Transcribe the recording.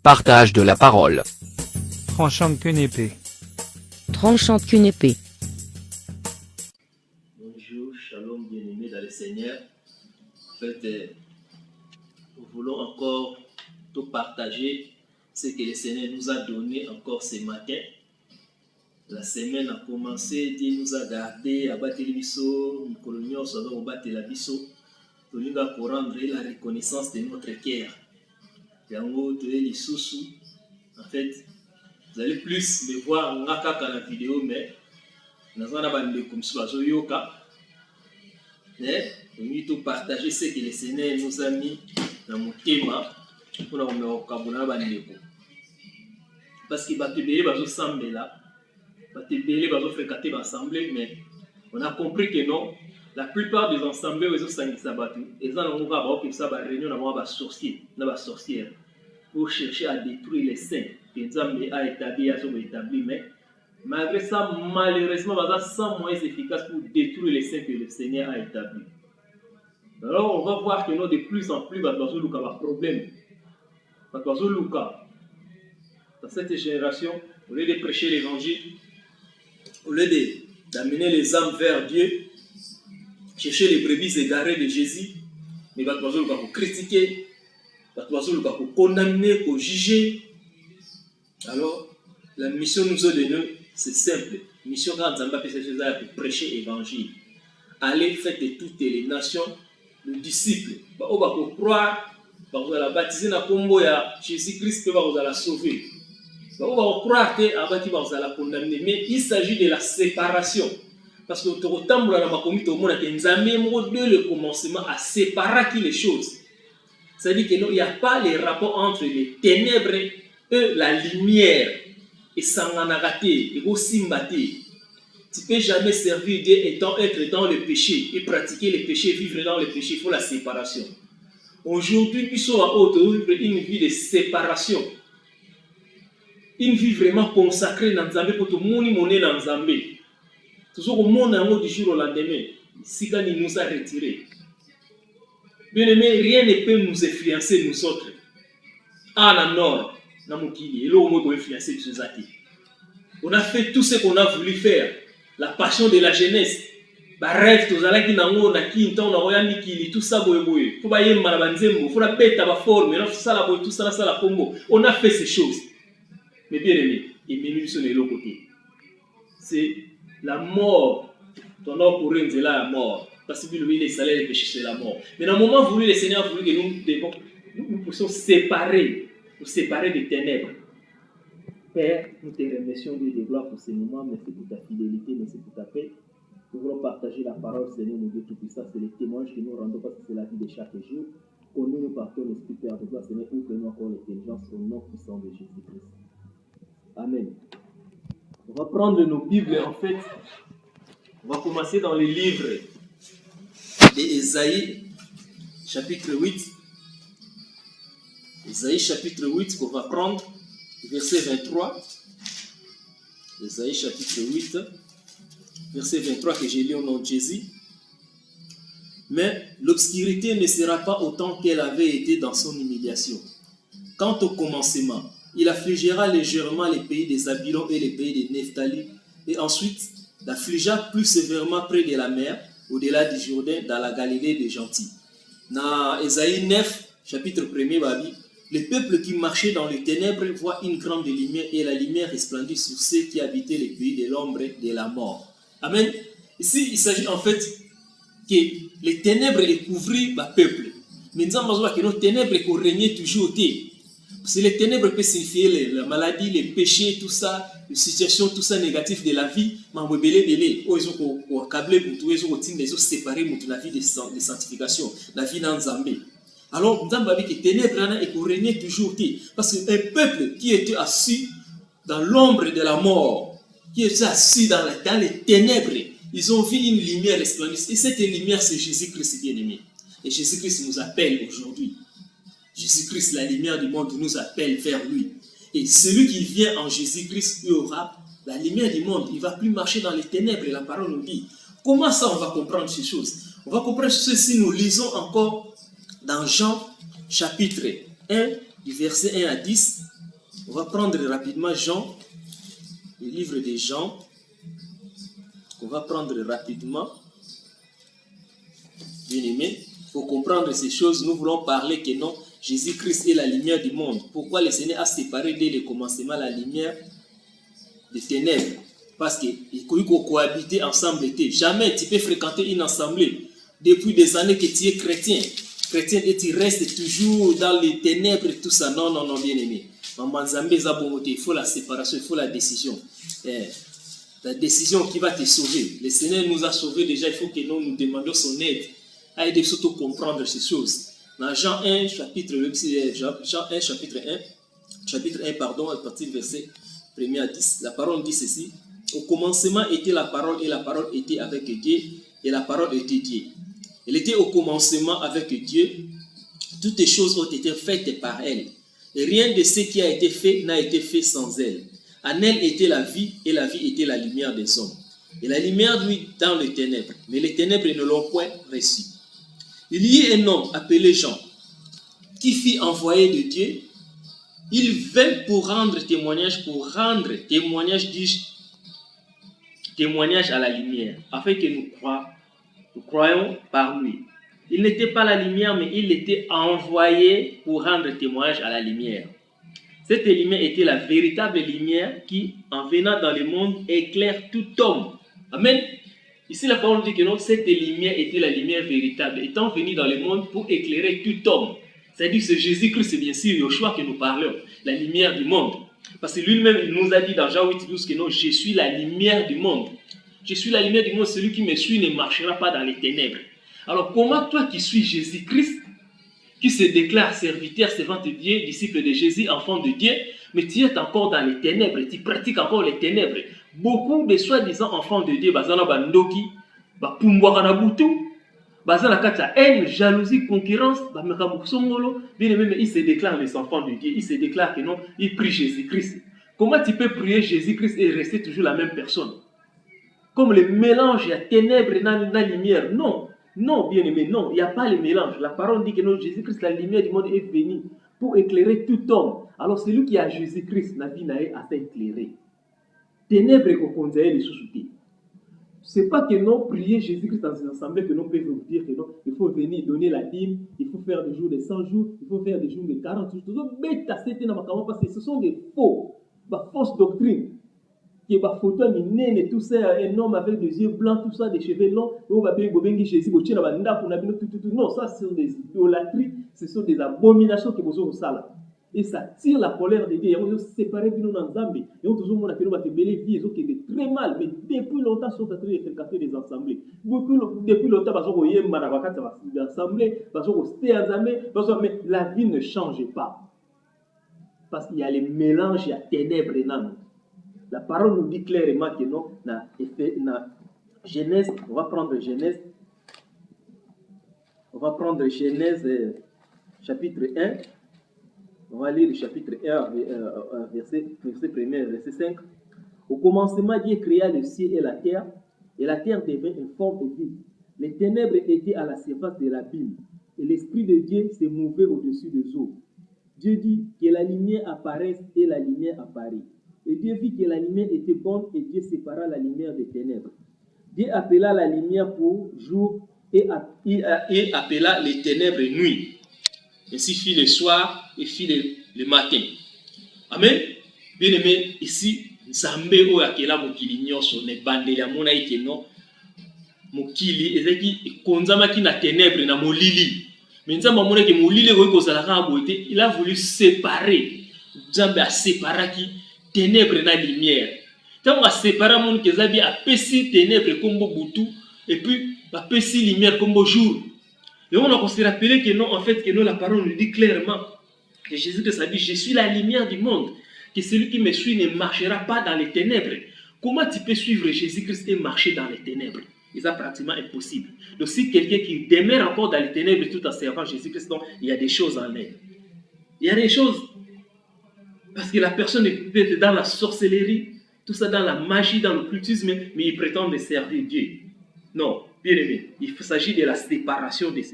Partage de la parole. Tranchant qu'une épée. Tranchant qu'une épée. Bonjour, shalom, bien-aimés dans le Seigneur. En fait, nous voulons encore tout partager ce que le Seigneur nous a donné encore ce matin. La semaine a commencé, Dieu nous a gardé à battre les bisous, nous colonions, nous avons battu la bisou. Nous allons rendre la reconnaissance de notre cœur. En fait, vous allez plus me voir dans la vidéo, mais nous allons comme ça, mais nous allons partager ce que le Seigneur nous a mis dans mon thème pour nous parce que les gens là, mais on a compris que non, la plupart des ensembles ils ont sorcières pour chercher à détruire les saints que Nzambe a établi, mais malgré ça, malheureusement, il y a 100 moyens efficaces pour détruire les saints que le Seigneur a établis. Alors, on va voir que nous, de plus en plus, il y a un problème. Dans cette génération, au lieu de prêcher l'évangile, au lieu d'amener les âmes vers Dieu, chercher les brebis égarées de Jésus, mais il y a pour critiquer, pour condamner, pour juger. Alors, la mission nous est donnée, c'est simple. La mission quand Nzamba fait ces choses-là pour prêcher l'évangile. Allez, faites de toutes les nations le disciple. On va croire, on va baptiser dans le combo de Jésus-Christ, on va la sauver. On va croire qu'on va la condamner. Mais il s'agit de la séparation. Parce que tout le temps, on a le commencement à séparer les choses. C'est-à-dire qu'il n'y a pas les rapports entre les ténèbres et la lumière. Et sanganagate, et simbate. Tu ne peux jamais servir Dieu étant être dans le péché et pratiquer le péché, vivre dans le péché. Il faut la séparation. Aujourd'hui, nous sommes à vivre une vie de séparation. Une vie vraiment consacrée dans Nzambe pour tout le monde monnaie dans Nzambe. Toujours au monde du jour au lendemain, Sikani nous a retirés. Bien aimé, rien ne peut nous influencer nous autres. Ah, non, non. On a fait tout ce qu'on a voulu faire. La passion de la jeunesse. Bref, tout ça, on a fait ces choses. Mais bien aimé, c'est la mort. Ton nom pour eux, c'est la mort. Parce que lui, les salaires des péchés, c'est la mort. Mais dans le moment voulu, le Seigneur a voulu que nous puissions séparer des ténèbres. Père, nous te remercions Dieu de gloire pour ce moment. Merci pour ta fidélité, merci pour ta paix. Nous voulons partager la parole, Seigneur, mon Dieu Tout-Puissant. C'est le témoignage que nous rendons parce que c'est la vie de chaque jour. Au nom nous partons, l'Esprit Père de gloire, Seigneur, ouvre-nous encore l'intelligence au nom puissant de Jésus-Christ. Amen. On va prendre nos Bibles, en fait. On va commencer dans les livres d'Ésaïe, chapitre 8. Ésaïe, chapitre 8, qu'on va prendre, verset 23. Ésaïe, chapitre 8, verset 23, que j'ai lu au nom de Jésus. Mais l'obscurité ne sera pas autant qu'elle avait été dans son humiliation. Quant au commencement, il affligera légèrement les pays des Zabulon et les pays de Nephtali, et ensuite l'affligea plus sévèrement près de la mer, au-delà du Jourdain, dans la Galilée des gentils. Dans Ésaïe 9, chapitre 1er, Babi, le peuple qui marchait dans les ténèbres voit une grande lumière, et la lumière resplendit sur ceux qui habitaient les pays de l'ombre de la mort. Amen. Ici, il s'agit en fait que les ténèbres couvraient le peuple. Mais nous avons que nos ténèbres régnaient toujours. Parce que les ténèbres peuvent signifier la maladie, les péchés, tout ça, les situations, tout ça négatif de la vie. Mais ils ont accablé, ils ont séparé la vie de sanctification, la vie dans Zambé. Alors, nous avons dit que les ténèbres régnaient toujours. Parce qu'un peuple qui était assis dans l'ombre de la mort, qui était assis dans les ténèbres, ils ont vu une lumière resplendissante. Et cette lumière, c'est Jésus-Christ bien-aimé. Et Jésus-Christ nous appelle aujourd'hui. Jésus-Christ, la lumière du monde, nous appelle vers lui. Et celui qui vient en Jésus-Christ, il aura la lumière du monde. Il ne va plus marcher dans les ténèbres. La parole nous dit. Comment ça, on va comprendre ces choses? On va comprendre ceci, nous lisons encore dans Jean, chapitre 1, du verset 1 à 10. On va prendre rapidement Jean, le livre de Jean. On va prendre rapidement. Bien aimé, il faut comprendre ces choses. Nous voulons parler que non, Jésus-Christ est la lumière du monde. Pourquoi le Seigneur a séparé dès le commencement la lumière des ténèbres? Parce qu'ils cohabiter ensemble. Jamais tu peux fréquenter une assemblée depuis des années que tu es chrétien et tu restes toujours dans les ténèbres et tout ça. Non, non, non, bien aimé. Il faut la séparation, il faut la décision. La décision qui va te sauver. Le Seigneur nous a sauvés déjà, il faut que nous demandions son aide à aider surtout à comprendre ces choses. Dans Jean 1, chapitre 1, pardon, à partir du verset 1 à 10, la parole dit ceci. Au commencement était la parole et la parole était avec Dieu et la parole était Dieu. Elle était au commencement avec Dieu. Toutes les choses ont été faites par elle. Et rien de ce qui a été fait n'a été fait sans elle. En elle était la vie et la vie était la lumière des hommes. Et la lumière nuit dans les ténèbres, mais les ténèbres ne l'ont point reçue. Il y eut un homme appelé Jean qui fut envoyé de Dieu. Il vint pour rendre témoignage, dis-je, témoignage à la lumière, afin que nous croyons par lui. Il n'était pas la lumière, mais il était envoyé pour rendre témoignage à la lumière. Cette lumière était la véritable lumière qui, en venant dans le monde, éclaire tout homme. Amen. Ici, la parole dit que non, cette lumière était la lumière véritable, étant venue dans le monde pour éclairer tout homme. C'est-à-dire que c'est Jésus-Christ, c'est bien sûr Yoshua que nous parlons, la lumière du monde. Parce que lui-même, il nous a dit dans Jean 8:12 que non, je suis la lumière du monde. Je suis la lumière du monde, celui qui me suit ne marchera pas dans les ténèbres. Alors, comment toi qui suis Jésus-Christ, qui se déclare serviteur, servant de Dieu, disciple de Jésus, enfant de Dieu, mais tu es encore dans les ténèbres, tu pratiques encore les ténèbres. Beaucoup de soi-disant enfants de Dieu, bazana bandoki, bapumbwaka na butu, bazana kata haine, jalousie, concurrence, bien aimé, ils se déclarent les enfants de Dieu, ils se déclarent que non, ils prient Jésus-Christ. Comment tu peux prier Jésus-Christ et rester toujours la même personne? Comme le mélange, il y a ténèbres et la lumière. Non, non, bien aimé, non, il n'y a pas le mélange. La parole dit que non, Jésus-Christ, la lumière du monde, est venue pour éclairer tout homme. Alors, celui qui a Jésus-Christ, la vie n'a pas à éclairer. Ténèbres et les sous-soutés. Ce n'est pas que non, prier Jésus-Christ dans une assemblée que nous pouvons vous dire que non, il faut venir donner la dîme, il faut faire des jours de 100 jours, il faut faire des jours de 40 jours. Parce que ce sont des faux, des fausses doctrines. Qui est pas photo et tout ça, un homme avec des yeux blancs, tout ça, des cheveux longs, non, ça ce sont des idolâtries, ce sont des abominations que vous avez ça. Et ça tire la colère de Dieu. Et on se sépare de nous dans Zambie. Et on toujours a très mal, mais depuis longtemps, ils sont en train de fréquenter des assemblées. Depuis longtemps, ils sont des assemblées, mais la vie ne change pas. Parce qu'il y a les mélanges, il y a ténèbres et non. La parole nous dit clairement que non, dans Genèse, on va prendre Genèse chapitre 1, on va lire le chapitre 1, verset 1, verset 5. Au commencement, Dieu créa le ciel et la terre devint informe et vide. Les ténèbres étaient à la surface de l'abîme, et l'Esprit de Dieu se mouvait au-dessus des eaux. Dieu dit que la lumière apparaisse, et la lumière apparut. Et Dieu vit que la lumière était bonne et Dieu sépara la lumière des ténèbres. Dieu appela la lumière pour jour et appela les ténèbres nuit. Ainsi fit le soir et fit le matin. Amen. Bien aimé, ici, Nzambe o akela mokili nyonso ne bandeli amona ike non. Mokili ezaki konzamaki na ténèbres na molili. Mais Nzambe amona ke molili ko kozalaka boite, il a voulu séparer. Nzambe a séparé ténèbres na lumière. Tant on a séparé mon kezabi a pesi ténèbres comme butu et puis a pesi lumière comme jour. Et on a se rappelé que non, en fait, que non, la parole nous dit clairement que Jésus-Christ a dit, je suis la lumière du monde, que celui qui me suit ne marchera pas dans les ténèbres. Comment tu peux suivre Jésus-Christ et marcher dans les ténèbres? C'est pratiquement impossible. Donc si quelqu'un qui demeure encore dans les ténèbres tout en servant Jésus-Christ, il y a des choses en elle. Il y a des choses. Parce que la personne peut être dans la sorcellerie, tout ça dans la magie, dans l'occultisme, mais il prétend de servir Dieu. Non, bien aimé, il s'agit de la séparation de ces